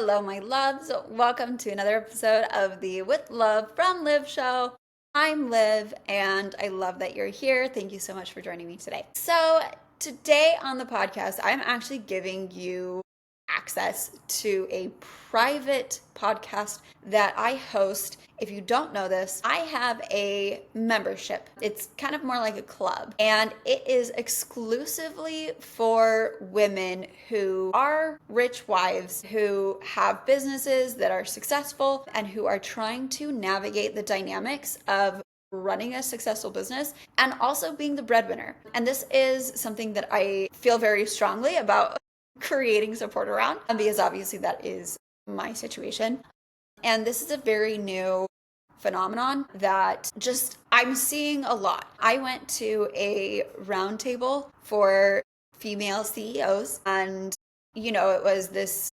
Hello, my loves. Welcome to another episode of the With Love from Liv show. I'm Liv, and I love that you're here. Thank you so much for joining me today. So, today on the podcast, I'm actually giving you access to a private podcast that I host. If you don't know this, I have a membership. It's kind of more like a club, and it is exclusively for women who are rich wives, who have businesses that are successful, and who are trying to navigate the dynamics of running a successful business and also being the breadwinner. And this is something that I feel very strongly about creating support around, because obviously that is my situation. And this is a very new phenomenon that just I'm seeing a lot. I went to a roundtable for female CEOs, and it was this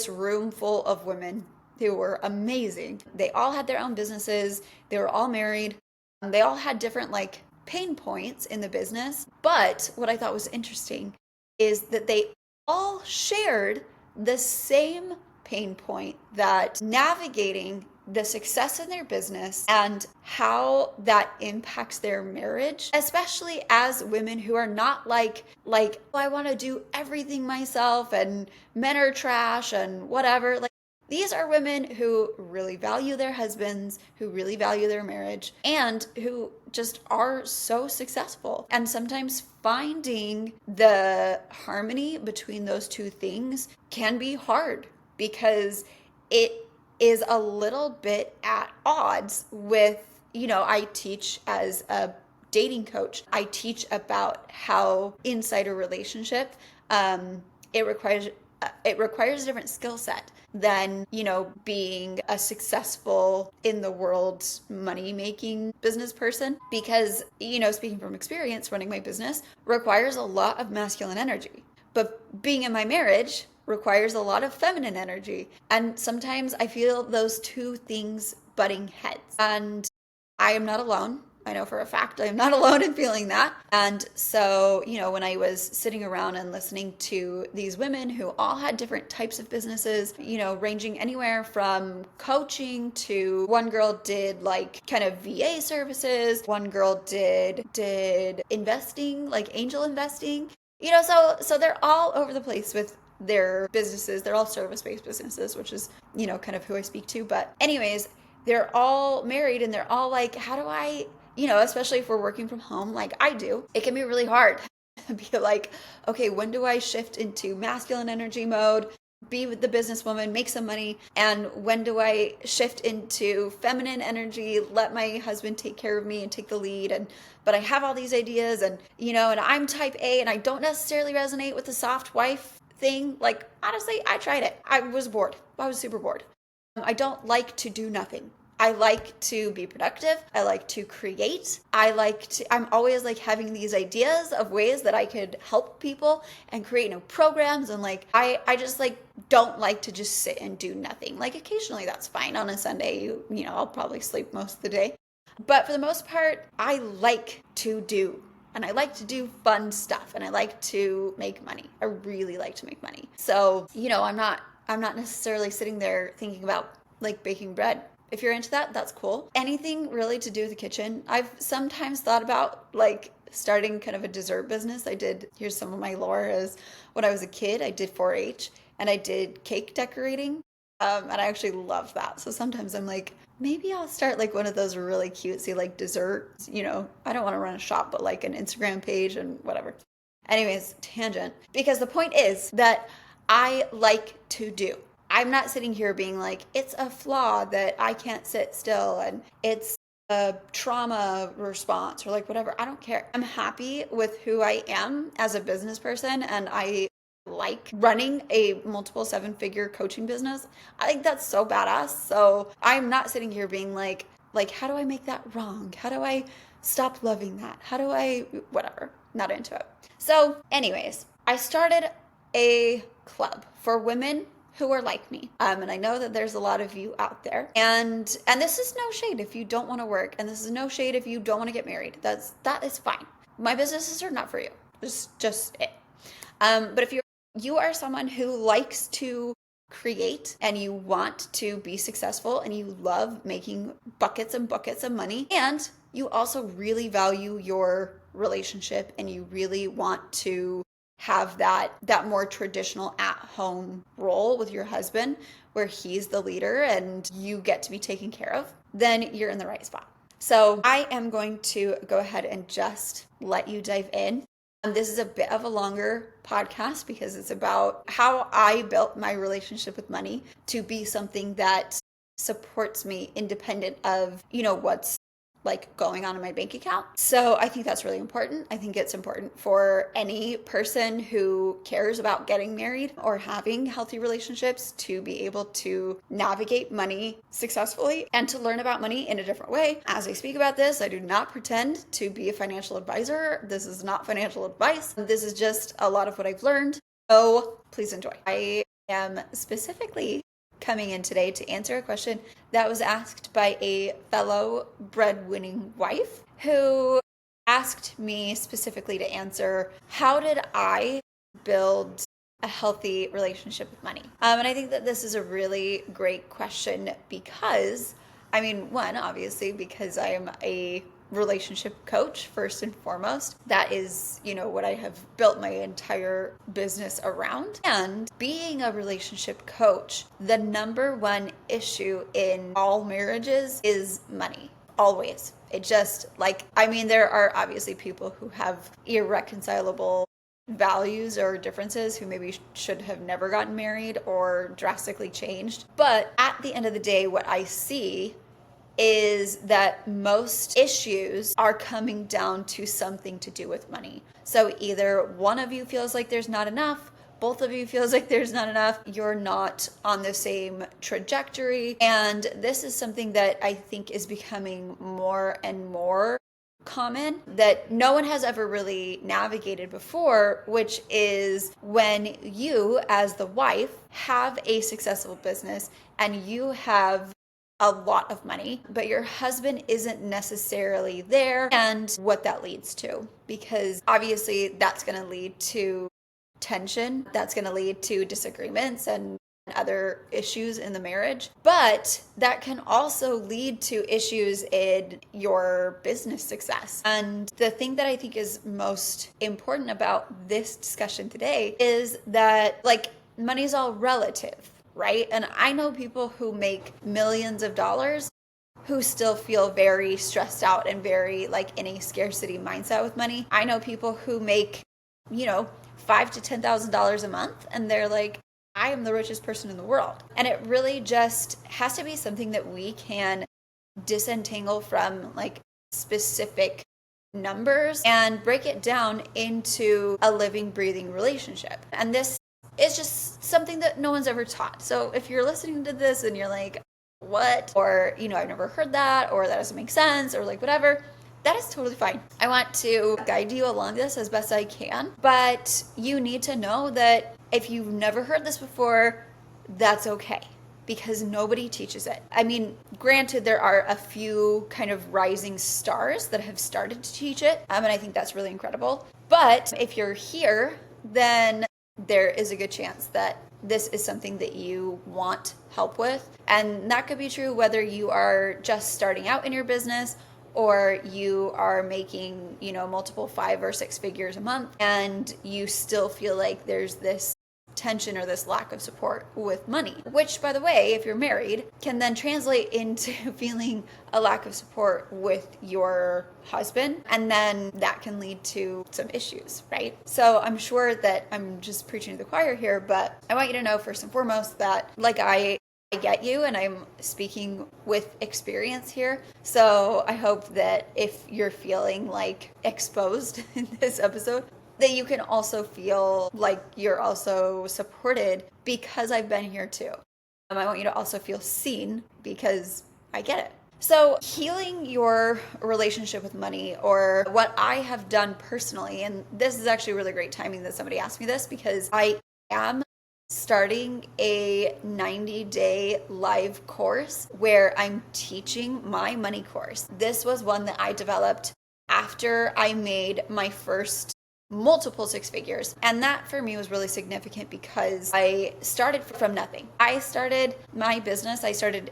room full of women who were amazing. They all had their own businesses, they were all married, and they all had different pain points in the business. But what I thought was interesting is that they all shared the same pain point, that navigating the success in their business and how that impacts their marriage, especially as women who are not like oh, I want to do everything myself and men are trash and whatever. These are women who really value their husbands, who really value their marriage, and who just are so successful. And sometimes finding the harmony between those two things can be hard, because it is a little bit at odds with, I teach as a dating coach. I teach about how inside a relationship, it requires a different skill set than, being a successful in the world money making business person. Because, speaking from experience, running my business requires a lot of masculine energy. But being in my marriage requires a lot of feminine energy. And sometimes I feel those two things butting heads. And I am not alone. I know for a fact I am not alone in feeling that. And so, when I was sitting around and listening to these women who all had different types of businesses, ranging anywhere from coaching to one girl did kind of VA services, one girl did investing, like angel investing. So they're all over the place with their businesses. They're all service-based businesses, which is, kind of who I speak to. But anyways, they're all married and they're all like, how do I, especially if we're working from home like I do, it can be really hard to be like, okay, when do I shift into masculine energy mode, be with the businesswoman, make some money, and when do I shift into feminine energy, let my husband take care of me and take the lead? And but I have all these ideas, and and I'm type A, and I don't necessarily resonate with the soft wife thing. Like, honestly, I tried it. I was bored. I was super bored. I don't like to do nothing. I like to be productive. I like to create. I'm always having these ideas of ways that I could help people and create new programs. And I just don't like to just sit and do nothing. Occasionally that's fine on a Sunday. I'll probably sleep most of the day. But for the most part, I like to do. And I like to do fun stuff, and I like to make money. I really like to make money. So, I'm not necessarily sitting there thinking about baking bread. If you're into that, that's cool. Anything really to do with the kitchen. I've sometimes thought about starting kind of a dessert business. Here's some of my lore is when I was a kid, I did 4-H and I did cake decorating. And I actually love that. So sometimes I'm like, maybe I'll start one of those really cutesy desserts. I don't want to run a shop, but an Instagram page and whatever. Anyways, tangent. Because the point is that I like to do. I'm not sitting here being like, it's a flaw that I can't sit still and it's a trauma response or whatever. I don't care. I'm happy with who I am as a business person, and I like running a multiple 7-figure coaching business. I think that's so badass. So I'm not sitting here being like, how do I make that wrong? How do I stop loving that? How do I, whatever, not into it. So anyways, I started a club for women who are like me. And I know that there's a lot of you out there. And this is no shade if you don't want to work, and this is no shade if you don't want to get married. That is fine. My businesses are not for you. Just it. But if you are someone who likes to create and you want to be successful and you love making buckets and buckets of money, and you also really value your relationship and you really want to have that more traditional at-home role with your husband where he's the leader and you get to be taken care of, then you're in the right spot. So I am going to go ahead and just let you dive in. This is a bit of a longer podcast because it's about how I built my relationship with money to be something that supports me independent of, what's like going on in my bank account. So I think that's really important. I think it's important for any person who cares about getting married or having healthy relationships to be able to navigate money successfully and to learn about money in a different way. As I speak about this, I do not pretend to be a financial advisor. This is not financial advice. This is just a lot of what I've learned. So please enjoy. I am specifically coming in today to answer a question that was asked by a fellow breadwinning wife who asked me specifically to answer, how did I build a healthy relationship with money? And I think that this is a really great question because, one, obviously, because I am a relationship coach first and foremost. That is, what I have built my entire business around. And being a relationship coach, the number one issue in all marriages is money. Always. It just there are obviously people who have irreconcilable values or differences who maybe should have never gotten married or drastically changed. But at the end of the day, what I see is that most issues are coming down to something to do with money. So either one of you feels like there's not enough, both of you feels like there's not enough, you're not on the same trajectory. And this is something that I think is becoming more and more common that no one has ever really navigated before, which is when you, as the wife, have a successful business and you have a lot of money, but your husband isn't necessarily there, and what that leads to. Because obviously that's going to lead to tension, that's going to lead to disagreements and other issues in the marriage, but that can also lead to issues in your business success. And the thing that I think is most important about this discussion today is that money is all relative, right? And I know people who make millions of dollars who still feel very stressed out and very in a scarcity mindset with money. I know people who make, $5,000 to $10,000 a month and they're like, I am the richest person in the world. And it really just has to be something that we can disentangle from specific numbers and break it down into a living, breathing relationship. And this is just something that no one's ever taught. So if you're listening to this and you're like, what? Or, I've never heard that, or that doesn't make sense, or whatever, that is totally fine. I want to guide you along this as best I can, but you need to know that if you've never heard this before, that's okay, because nobody teaches it. Granted, there are a few kind of rising stars that have started to teach it, and I think that's really incredible. But if you're here, then there is a good chance that this is something that you want help with. And that could be true whether you are just starting out in your business or you are making, multiple 5 or 6 figures a month and you still feel like there's this tension or this lack of support with money, which, by the way, if you're married, can then translate into feeling a lack of support with your husband, and then that can lead to some issues, right? So I'm sure that I'm just preaching to the choir here, but I want you to know first and foremost that I get you, and I'm speaking with experience here. So I hope that if you're feeling exposed in this episode, that you can also feel like you're also supported because I've been here too. I want you to also feel seen because I get it. So healing your relationship with money, or what I have done personally, and this is actually really great timing that somebody asked me this because I am starting a 90-day live course where I'm teaching my money course. This was one that I developed after I made my first multiple six figures. And that for me was really significant because I started from nothing. I started my business. I started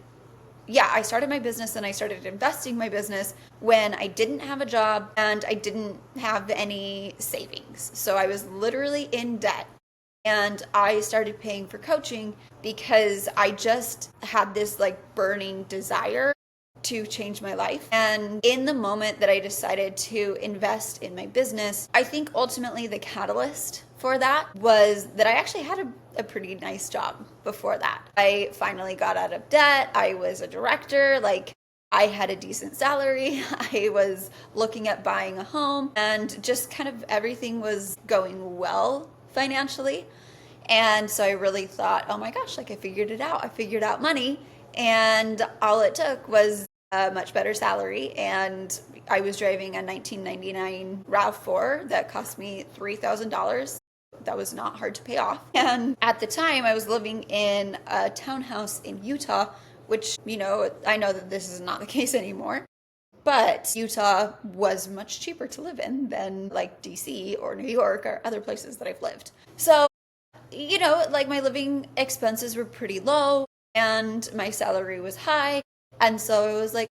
my business and I started investing my business when I didn't have a job and I didn't have any savings. So I was literally in debt. And I started paying for coaching because I just had this like burning desire to change my life. And in the moment that I decided to invest in my business, I think ultimately the catalyst for that was that I actually had a pretty nice job before that. I finally got out of debt. I was a director. Like, I had a decent salary. I was looking at buying a home, and just kind of everything was going well financially. And so I really thought, oh my gosh, like I figured it out. I figured out money. And all it took was a much better salary. And I was driving a 1999 RAV4 that cost me $3,000. That was not hard to pay off. And at the time, I was living in a townhouse in Utah, which, I know that this is not the case anymore. But Utah was much cheaper to live in than like DC or New York or other places that I've lived. So, like my living expenses were pretty low and my salary was high. And so it was like,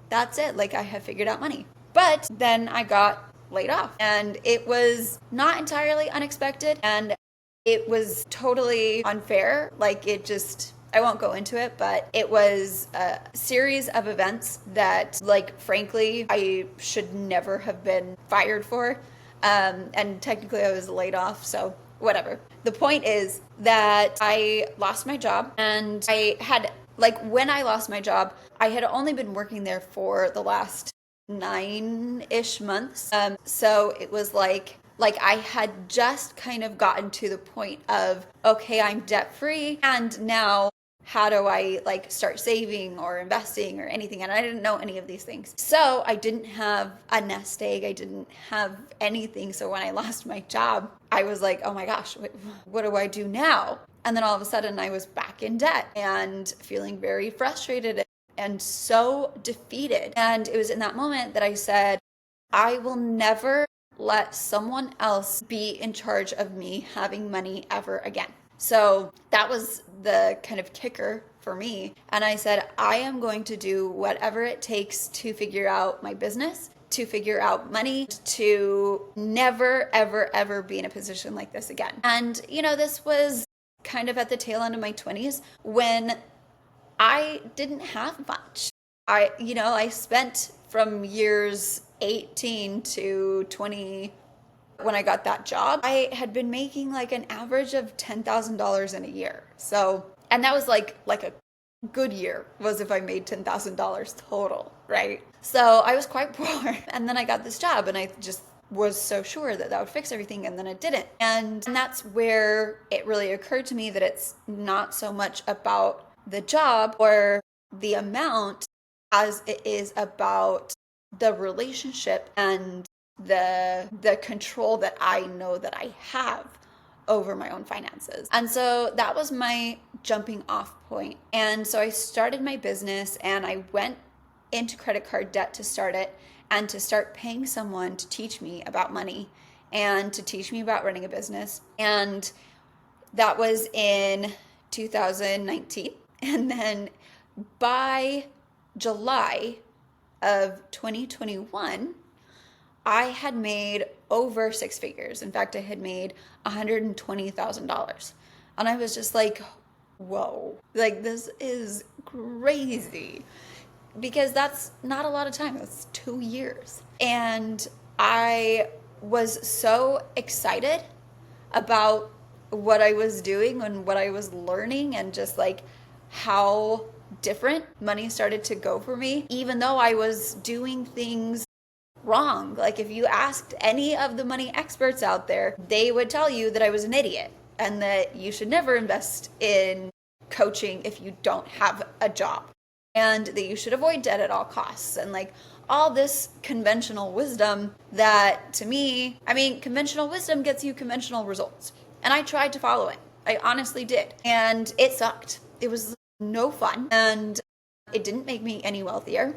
that's it. Like, I have figured out money. But then I got laid off, and it was not entirely unexpected, and it was totally unfair. Like, I won't go into it, but it was a series of events that, like, frankly, I should never have been fired for. And technically I was laid off, so whatever. The point is that I lost my job, and I had, like, when I lost my job, I had only been working there for the last 9-ish months. So it was like I had just kind of gotten to the point of, okay, I'm debt free, and now how do I like start saving or investing or anything? And I didn't know any of these things. So I didn't have a nest egg. I didn't have anything. So when I lost my job, I was like, oh my gosh, what do I do now? And then all of a sudden I was back in debt and feeling very frustrated and so defeated. And it was in that moment that I said, I will never let someone else be in charge of me having money ever again. So that was the kind of kicker for me. And I said, I am going to do whatever it takes to figure out my business, to figure out money, to never, ever, ever be in a position like this again. And, this was kind of at the tail end of my 20s when I didn't have much. I spent from years 18 to 20 when I got that job. I had been making like an average of $10,000 in a year. So, and that was like a good year was if I made $10,000 total, right? So I was quite poor. And then I got this job and I just was so sure that would fix everything, and then it didn't. And that's where it really occurred to me that it's not so much about the job or the amount as it is about the relationship and the control that I know that I have over my own finances. And so that was my jumping off point. And so I started my business, and I went into credit card debt to start it, and to start paying someone to teach me about money and to teach me about running a business. And that was in 2019. And then by July of 2021, I had made over six figures. In fact, I had made $120,000. And I was just like, whoa, like this is crazy. Because that's not a lot of time. That's 2 years. And I was so excited about what I was doing and what I was learning, and just like how different money started to go for me, even though I was doing things wrong. Like, if you asked any of the money experts out there, they would tell you that I was an idiot and that you should never invest in coaching if you don't have a job, and that you should avoid debt at all costs, and like all this conventional wisdom that, to me, conventional wisdom gets you conventional results. And I tried to follow it. I honestly did. And it sucked. It was no fun. And it didn't make me any wealthier.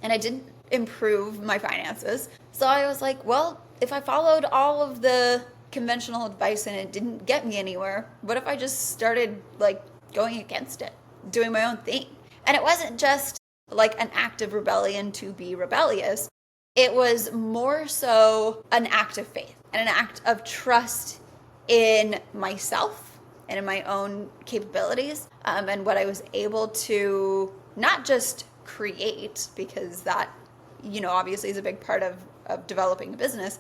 And I didn't improve my finances. So I was like, well, if I followed all of the conventional advice and it didn't get me anywhere, what if I just started like going against it, doing my own thing? And it wasn't just like an act of rebellion to be rebellious. It was more so an act of faith and an act of trust in myself and in my own capabilities, and what I was able to not just create, because that, obviously is a big part of developing a business,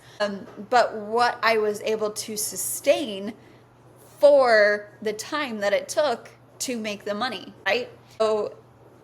but what I was able to sustain for the time that it took to make the money, right? So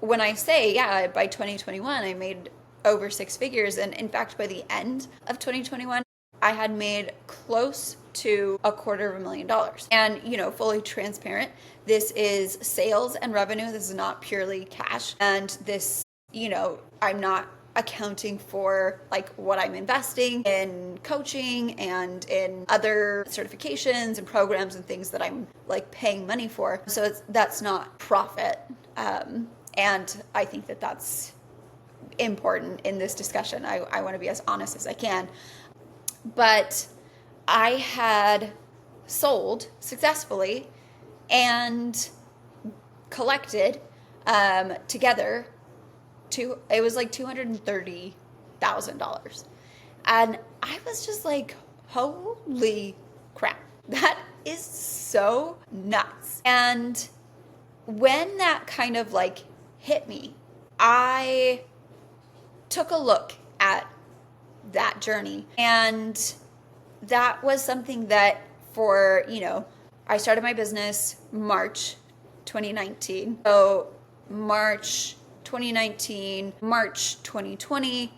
when I say, yeah, by 2021, I made over six figures. And in fact, by the end of 2021, I had made close to $250,000. And, fully transparent, this is sales and revenue. This is not purely cash. And this, I'm not accounting for like what I'm investing in coaching and in other certifications and programs and things that I'm like paying money for. So that's not profit. And I think that that's important in this discussion. I want to be as honest as I can. But I had sold successfully and collected together it was like $230,000. And I was just like, holy crap, that is so nuts. And when that kind of like hit me, I took a look at that journey. And that was something that I started my business March 2019. So March 2019, March 2020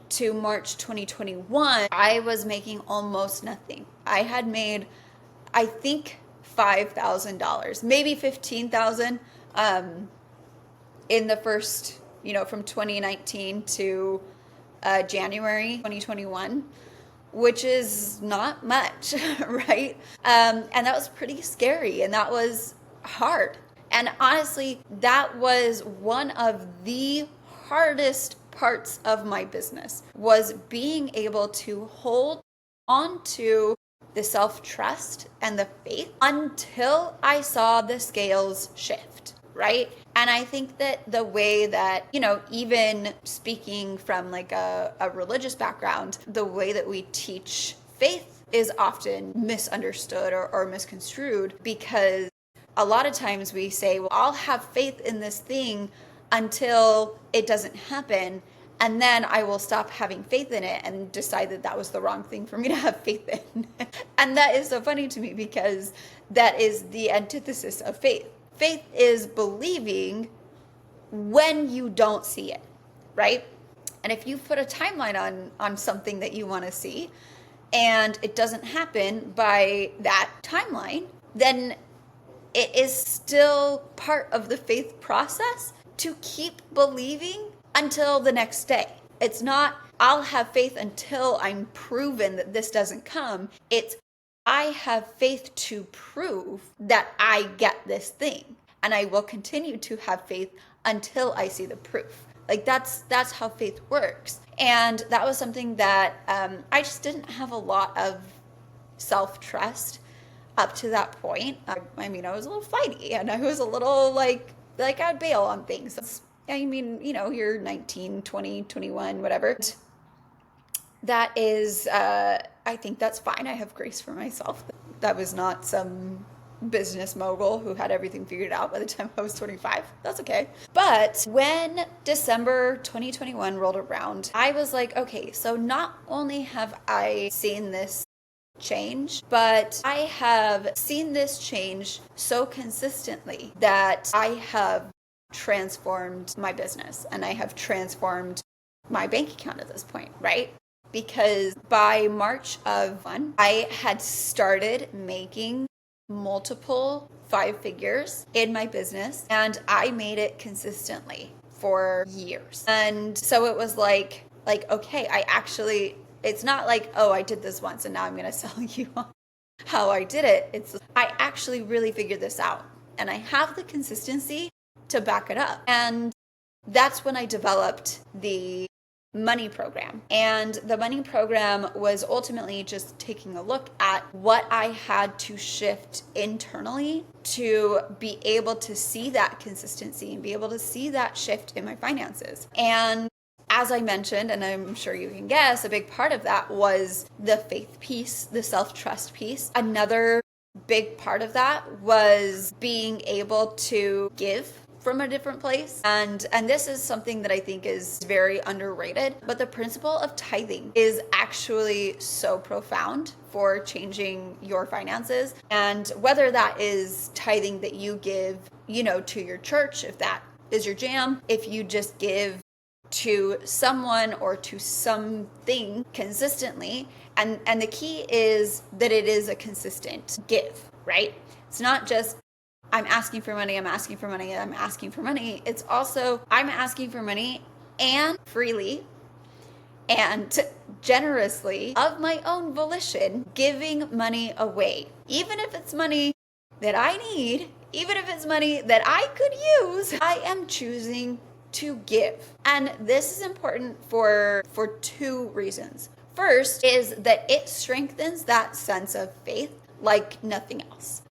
to March 2021, I was making almost nothing. I had made, I think, $5,000, maybe $15,000 in the first, from 2019 to January 2021, which is not much, right? And that was pretty scary, and that was hard. And honestly, that was one of the hardest parts of my business, was being able to hold on to the self-trust and the faith until I saw the scales shift, right? And I think that the way that, even speaking from like a religious background, the way that we teach faith is often misunderstood or misconstrued, because a lot of times we say, well, I'll have faith in this thing until it doesn't happen, and then I will stop having faith in it and decide that that was the wrong thing for me to have faith in. And that is so funny to me, because that is the antithesis of faith. Faith is believing when you don't see it, right? And if you put a timeline on something that you want to see and it doesn't happen by that timeline, then it is still part of the faith process to keep believing until the next day. It's not, I'll have faith until I'm proven that this doesn't come. It's, I have faith to prove that I get this thing, and I will continue to have faith until I see the proof. Like that's how faith works. And that was something that I just didn't have a lot of self-trust up to that point. I was a little flighty, and I was a little like I'd bail on things. You're 19, 20, 21, whatever. That is, I think that's fine. I have grace for myself. That was not some business mogul who had everything figured out by the time I was 25. That's okay. But when December 2021 rolled around, I was like, okay, so not only have I seen this change, but I have seen this change so consistently that I have transformed my business and I have transformed my bank account at this point, right? Because by March of 1, I had started making multiple 5 figures in my business, and I made it consistently for years. And so it was like, okay, it's not like, oh, I did this once and now I'm going to sell you how I did it. It's, I actually really figured this out, and I have the consistency to back it up. And that's when I developed the money program. And the money program was ultimately just taking a look at what I had to shift internally to be able to see that consistency and be able to see that shift in my finances. And as I mentioned, and I'm sure you can guess, a big part of that was the faith piece, the self-trust piece. Another big part of that was being able to give from a different place. And this is something that I think is very underrated, but the principle of tithing is actually so profound for changing your finances. And whether that is tithing that you give, to your church, if that is your jam, if you just give to someone or to something consistently, and the key is that it is a consistent give, right? It's not just I'm asking for money, I'm asking for money, I'm asking for money. It's also I'm asking for money and freely and generously of my own volition, giving money away. Even if it's money that I need, even if it's money that I could use, I am choosing to give. And this is important for two reasons. First is that it strengthens that sense of faith like nothing else.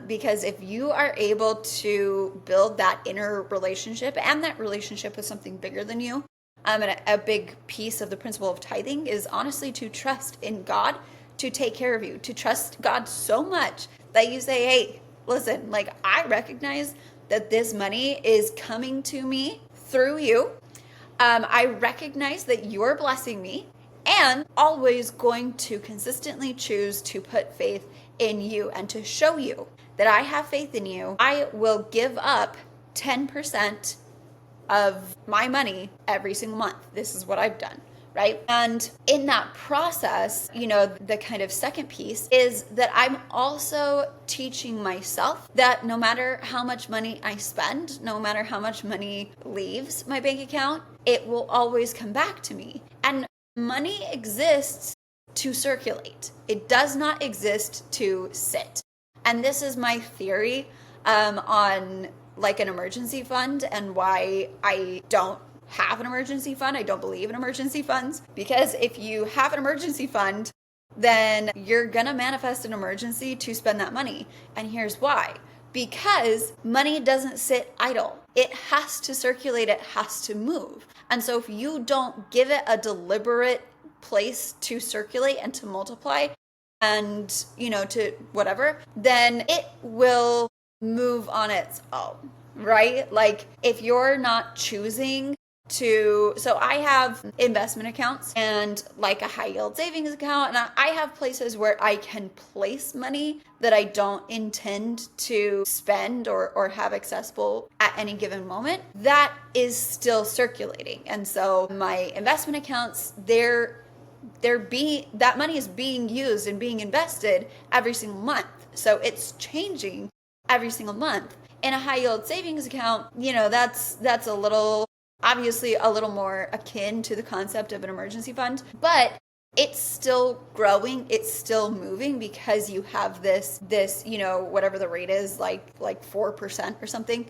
Because if you are able to build that inner relationship and that relationship with something bigger than you, and a big piece of the principle of tithing is honestly to trust in God to take care of you, to trust God so much that you say, hey, listen, like I recognize that this money is coming to me through you. I recognize that you're blessing me and always going to consistently choose to put faith in you and to show you that I have faith in you. I will give up 10% of my money every single month. This is what I've done, right? And in that process, the kind of second piece is that I'm also teaching myself that no matter how much money I spend, no matter how much money leaves my bank account, it will always come back to me. And money exists to circulate. It does not exist to sit. And this is my theory on like an emergency fund and why I don't have an emergency fund. I don't believe in emergency funds, because if you have an emergency fund, then you're gonna manifest an emergency to spend that money. And here's why. Because money doesn't sit idle. It has to circulate, it has to move. And so if you don't give it a deliberate place to circulate and to multiply and, to whatever, then it will move on its own, right? Like if you're not choosing to, so I have investment accounts and like a high yield savings account, and I have places where I can place money that I don't intend to spend or have accessible at any given moment. That is still circulating. And so my investment accounts, that money is being used and being invested every single month. So it's changing every single month. In a high yield savings account, that's a little, obviously a little more akin to the concept of an emergency fund, but it's still growing, it's still moving, because you have this, whatever the rate is, like 4% or something,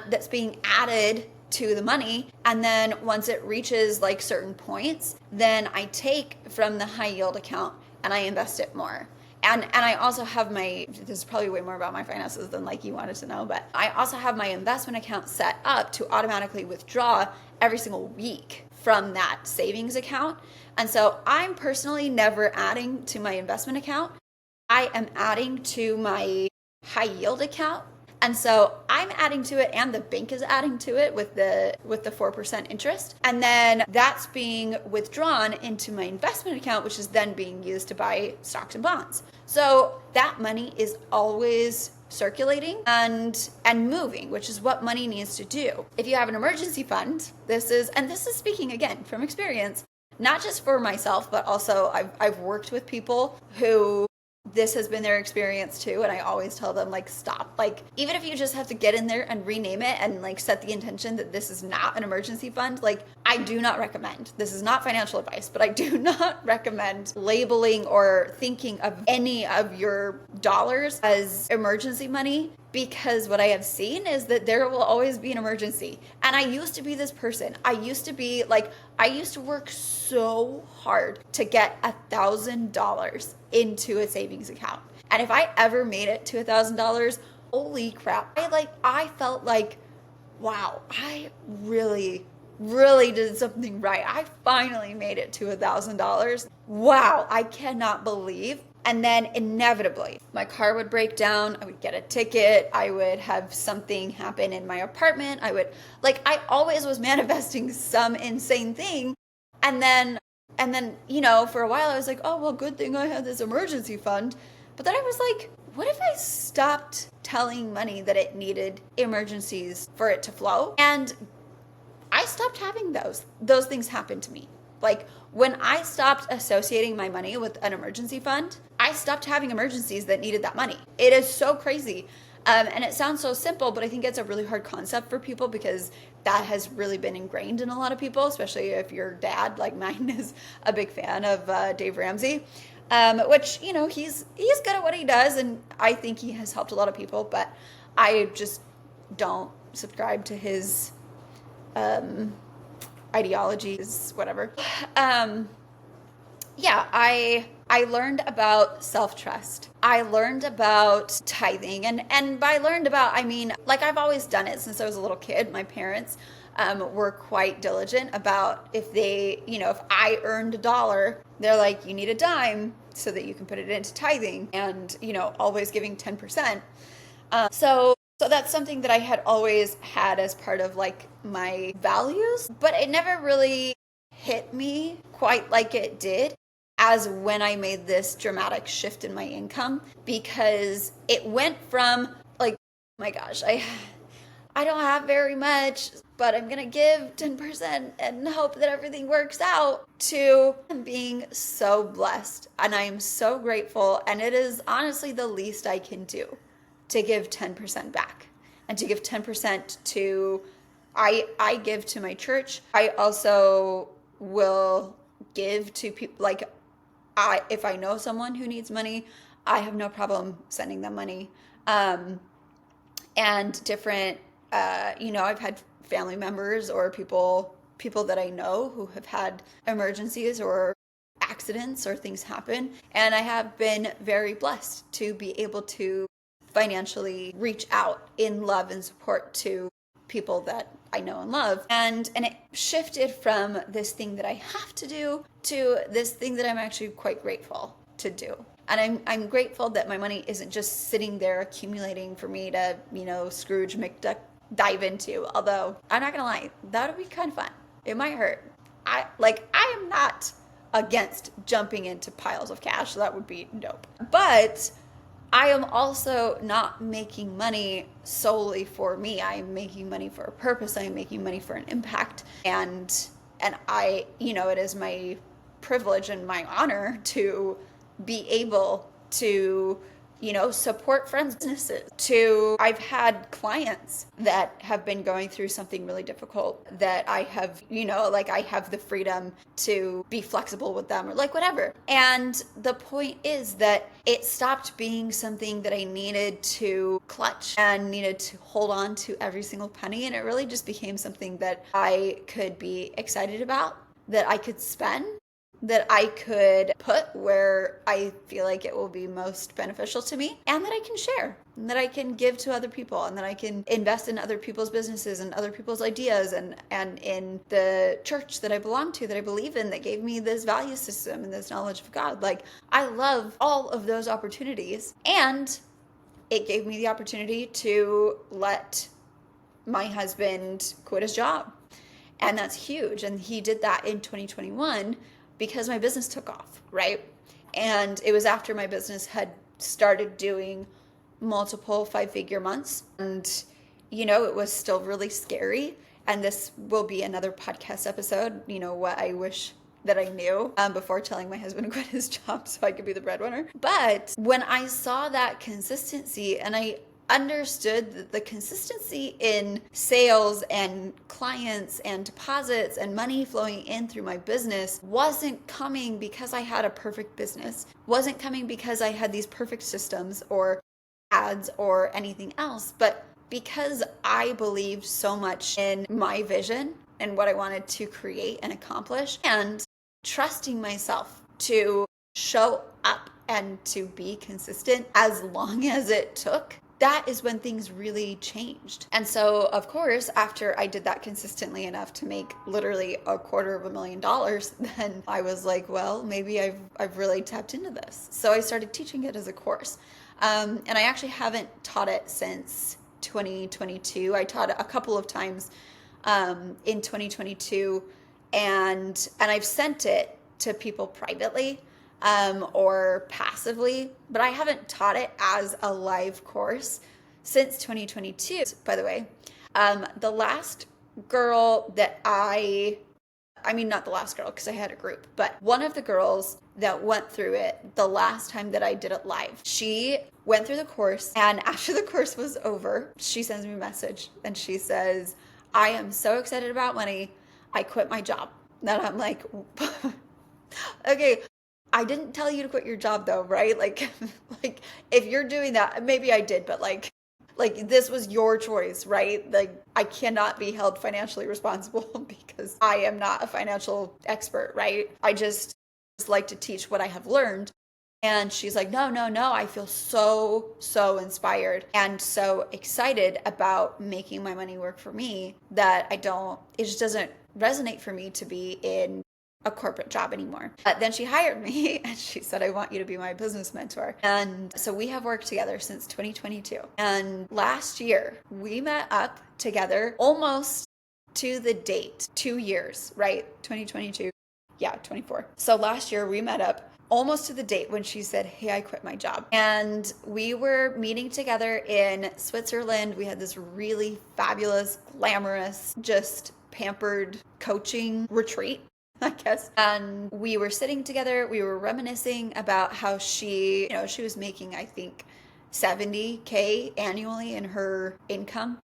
that's being added to the money. And then once it reaches like certain points, then I take from the high yield account and I invest it more. And I also have this is probably way more about my finances than like you wanted to know, but I also have my investment account set up to automatically withdraw every single week from that savings account. And so I'm personally never adding to my investment account. I am adding to my high yield account. And so I'm adding to it and the bank is adding to it with the 4% interest. And then that's being withdrawn into my investment account, which is then being used to buy stocks and bonds. So that money is always circulating and moving, which is what money needs to do. If you have an emergency fund, this is speaking again from experience, not just for myself, but also I've worked with people who this has been their experience too. And I always tell them, like, stop. Like, even if you just have to get in there and rename it and like set the intention that this is not an emergency fund, like, I do not recommend, this is not financial advice, but I do not recommend labeling or thinking of any of your dollars as emergency money because what I have seen is that there will always be an emergency. And I used to be this person. I used to work so hard to get $1,000 into a savings account. And if I ever made it to $1,000, holy crap. I felt like, wow, I really, really did something right. I finally made it to $1,000. Wow, I cannot believe. And then inevitably, my car would break down. I would get a ticket. I would have something happen in my apartment. I always was manifesting some insane thing. And then, for a while I was like, oh, well, good thing I had this emergency fund. But then I was like, what if I stopped telling money that it needed emergencies for it to flow? And I stopped having those things happen to me. Like when I stopped associating my money with an emergency fund, I stopped having emergencies that needed that money. It is so crazy. And it sounds so simple, but I think it's a really hard concept for people because that has really been ingrained in a lot of people, especially if your dad, like mine, is a big fan of Dave Ramsey, which, he's good at what he does. And I think he has helped a lot of people, but I just don't subscribe to his ideologies, whatever. I learned about self-trust. I learned about tithing. And by learned about, I mean, like I've always done it since I was a little kid. My parents were quite diligent about if I earned $1, they're like, you need a dime so that you can put it into tithing and, always giving 10%. So that's something that I had always had as part of like my values, but it never really hit me quite like it did as when I made this dramatic shift in my income, because it went from like, oh my gosh, I don't have very much, but I'm going to give 10% and hope that everything works out, to being so blessed. And I am so grateful. And it is honestly the least I can do to give 10% back and to give 10% to, I give to my church. I also will give to people, like if I know someone who needs money, I have no problem sending them money. And different, I've had family members or people that I know who have had emergencies or accidents or things happen. And I have been very blessed to be able to financially reach out in love and support to people that I know and love. And it shifted from this thing that I have to do to this thing that I'm actually quite grateful to do. And I'm grateful that my money isn't just sitting there accumulating for me to, Scrooge McDuck dive into. Although I'm not gonna lie, that would be kind of fun. It might hurt. I am not against jumping into piles of cash. So that would be dope. But I am also not making money solely for me. I am making money for a purpose. I am making money for an impact. And I, it is my privilege and my honor to be able to, support friends' businesses. I've had clients that have been going through something really difficult that I have, I have the freedom to be flexible with them or whatever. And the point is that it stopped being something that I needed to clutch and needed to hold on to every single penny. And it really just became something that I could be excited about, that I could spend, that I could put where I feel like it will be most beneficial to me, and that I can share, and that I can give to other people, and that I can invest in other people's businesses and other people's ideas, and in the church that I belong to, that I believe in, that gave me this value system and this knowledge of God. I love all of those opportunities, and it gave me the opportunity to let my husband quit his job. And that's huge. And he did that in 2021 because my business took off, right? And it was after my business had started doing multiple 5-figure months. And, it was still really scary. And this will be another podcast episode, what I wish that I knew before telling my husband to quit his job so I could be the breadwinner. But when I saw that consistency, and I understood that the consistency in sales and clients and deposits and money flowing in through my business wasn't coming because I had a perfect business, wasn't coming because I had these perfect systems or ads or anything else, but because I believed so much in my vision and what I wanted to create and accomplish, and trusting myself to show up and to be consistent as long as it took, that is when things really changed. And so, of course, after I did that consistently enough to make literally $250,000, then I was like, well, maybe I've really tapped into this. So I started teaching it as a course. And I actually haven't taught it since 2022. I taught it a couple of times in 2022, and I've sent it to people privately or passively, but I haven't taught it as a live course since 2022. By the way, the last girl that I mean, not the last girl because I had a group, but one of the girls that went through it the last time that I did it live, she went through the course, and after the course was over, she sends me a message and she says, I am so excited about money. I quit my job. And I'm like, okay, I didn't tell you to quit your job though, right? Like, like if you're doing that, maybe I did, but like this was your choice, right? Like I cannot be held financially responsible because I am not a financial expert, right? I just like to teach what I have learned. And she's like, no, no, no. I feel so inspired and so excited about making my money work for me that it just doesn't resonate for me to be in a corporate job anymore. Then she hired me and she said, I want you to be my business mentor. And so we have worked together since 2022. And last year we met up together almost to the date, 2 years, right? 2022. Yeah, 24. So last year we met up almost to the date when she said, hey, I quit my job. And we were meeting together in Switzerland. We had this really fabulous, glamorous, just pampered coaching retreat, I guess. And we were sitting together, we were reminiscing about how she was making, I think, $70K annually in her income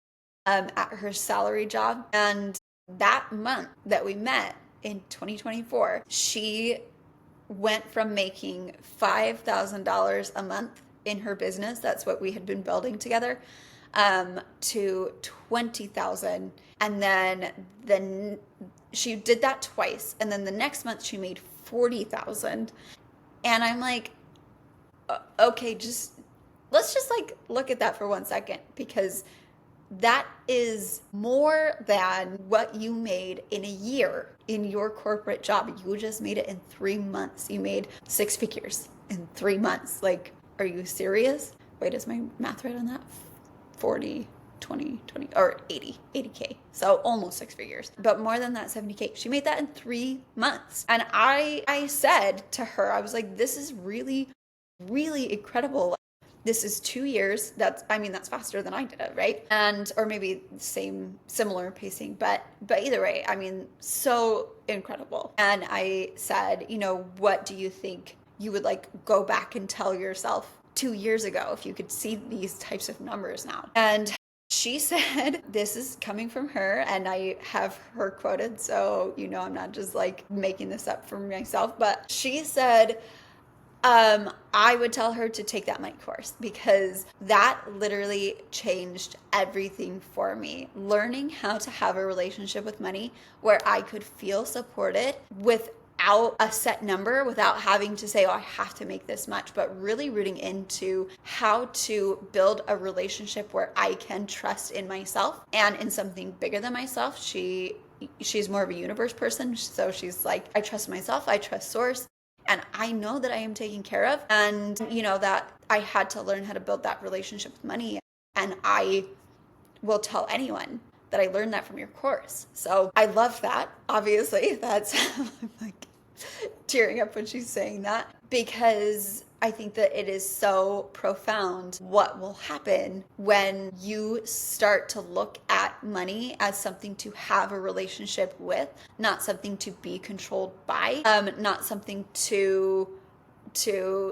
at her salary job. And that month that we met in 2024, she went from making $5,000 a month in her business, that's what we had been building together, to 20,000. And then she did that twice. And then the next month she made 40,000. And I'm like, okay, let's just like look at that for 1 second, because that is more than what you made in a year in your corporate job. You just made it in 3 months. You made 6 figures in 3 months. Like, are you serious? Wait, is my math right on that? 40, 20, or 80K. So almost 6 figures, but more than that, 70K. She made that in 3 months. And I said to her, I was like, this is really, really incredible. This is 2 years. That's faster than I did it, right? Or maybe similar pacing, but either way, I mean, so incredible. And I said, what do you think you would like go back and tell yourself 2 years ago if you could see these types of numbers now? And she said, this is coming from her, and I have her quoted, so I'm not just like making this up for myself, but she said, I would tell her to take that money course, because that literally changed everything for me. Learning how to have a relationship with money where I could feel supported without a set number, without having to say, oh, I have to make this much, but really rooting into how to build a relationship where I can trust in myself and in something bigger than myself. She's more of a universe person, so she's like, I trust myself, I trust source, and I know that I am taken care of. And that I had to learn how to build that relationship with money. And I will tell anyone that I learned that from your course. So I love that. Obviously, that's I'm like tearing up when she's saying that, because I think that it is so profound what will happen when you start to look at money as something to have a relationship with, not something to be controlled by, not something to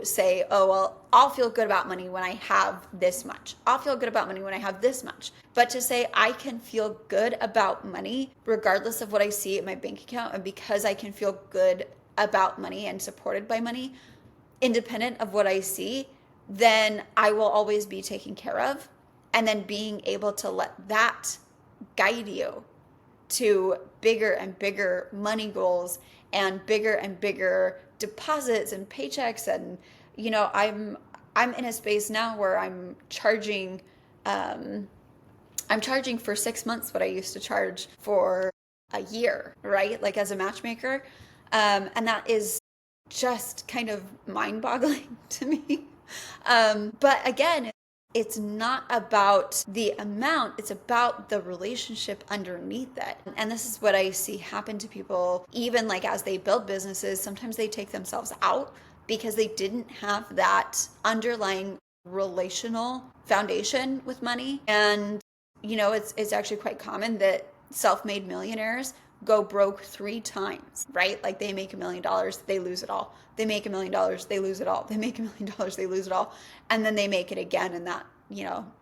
say, oh, well, I'll feel good about money when I have this much. I'll feel good about money when I have this much. But to say I can feel good about money regardless of what I see in my bank account, and because I can feel good about money and supported by money, independent of what I see, then I will always be taken care of. And then being able to let that guide you to bigger and bigger money goals and bigger deposits and paychecks. And I'm in a space now where I'm charging for 6 months what I used to charge for a year, right? Like as a matchmaker. And that is just kind of mind boggling to me. But again, it's not about the amount, it's about the relationship underneath it. And this is what I see happen to people, even like as they build businesses, sometimes they take themselves out because they didn't have that underlying relational foundation with money. And it's actually quite common that self-made millionaires go broke 3 times, right? Like they make $1 million, they lose it all. They make $1 million, they lose it all. They make $1 million, they lose it all. And then they make it again. And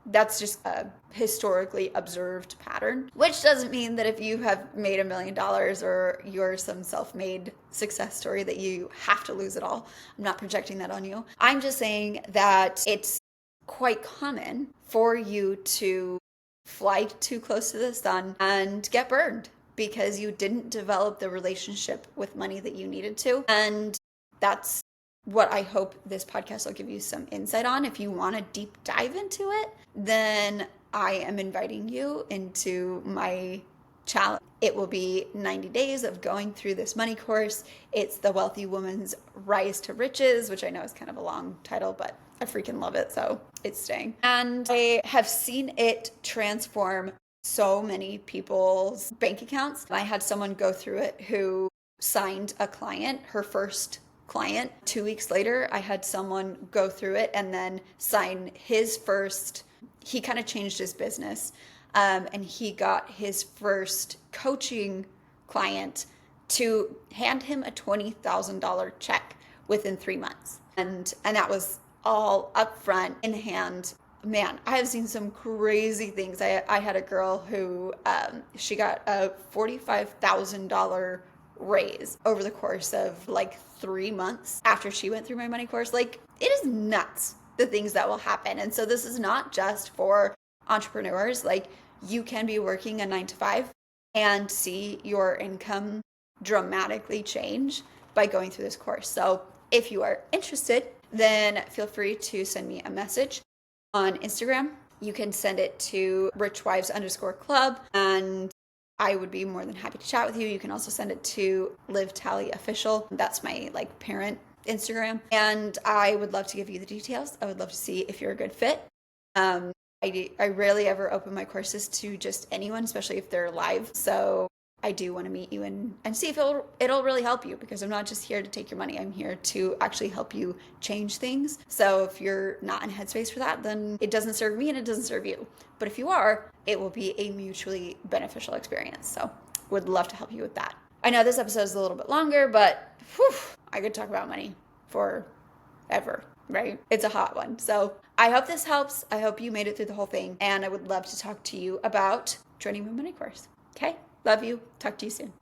that's just a historically observed pattern, which doesn't mean that if you have made $1 million or you're some self-made success story that you have to lose it all. I'm not projecting that on you. I'm just saying that it's quite common for you to fly too close to the sun and get burned because you didn't develop the relationship with money that you needed to. And that's what I hope this podcast will give you some insight on. If you want to deep dive into it, then I am inviting you into my challenge. It will be 90 days of going through this money course. It's the Wealthy Woman's Rise to Riches, which I know is kind of a long title, but I freaking love it, so it's staying. And I have seen it transform so many people's bank accounts. I had someone go through it who signed a client, her first client. 2 weeks later, I had someone go through it and then sign his first. He kind of changed his business, and he got his first coaching client to hand him a $20,000 check within 3 months. And that was all upfront in hand. Man, I have seen some crazy things. I had a girl who she got a $45,000 raise over the course of like 3 months after she went through my money course. Like, it is nuts the things that will happen. And so this is not just for entrepreneurs. Like, you can be working a 9 to 5 and see your income dramatically change by going through this course. So if you are interested, then feel free to send me a message on Instagram. You can send it to richwives_club, and I would be more than happy to chat with you. You can also send it to Liv Tally Official. That's my parent Instagram. And I would love to give you the details. I would love to see if you're a good fit. I rarely ever open my courses to just anyone, especially if they're live. So I do want to meet you and see if it'll really help you, because I'm not just here to take your money. I'm here to actually help you change things. So if you're not in headspace for that, then it doesn't serve me and it doesn't serve you. But if you are, it will be a mutually beneficial experience. So would love to help you with that. I know this episode is a little bit longer, but I could talk about money forever, right? It's a hot one. So I hope this helps. I hope you made it through the whole thing. And I would love to talk to you about joining my money course. Okay? Love you. Talk to you soon.